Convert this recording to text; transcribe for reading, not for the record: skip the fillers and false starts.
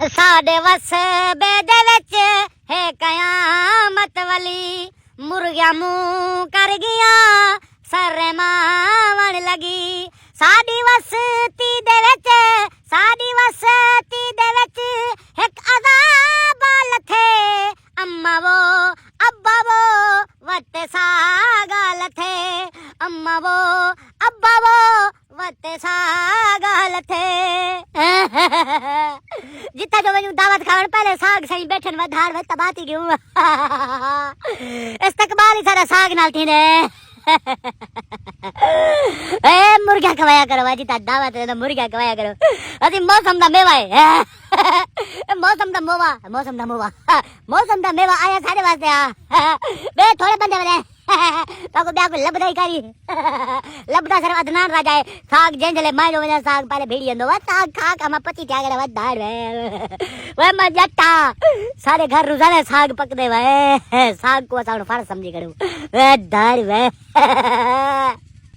साडे वस बेदे विच है कयामत वली मुर्गिया मुंह कर गया सर मावन लगी साडी वसती दे विच साडी वसती दे विच एक अज़ाब लथे अम्मा वो अब्बा वो वत सागल थे अम्मा वो अब्बा वो वत सागल थे जिता जो वञू दावत खावण पहले साग सही बैठन वधार व तबाती गयूं इस्तकबाल ही सारा साग नाल थींदे ए मुर्गा खवाया करो जिता दावत है तो मुर्गा खवाया करो असी मौसम दा मेवा है मौसम दा मेवा आया सारे वास्ते बे थोड़े बंदे बने ताको ब्याह को लबदा ही करी लबदा सिर्फ अदनान राजा है साग जेंजले मारो वने साग पहले भेड़ी अंदो वा साग खा का मा पची जागड़ा वधार वे मैं जट्टा सारे घर रोजाना साग पकदे वे साग को असा फर्ज समझी करू वे धार वे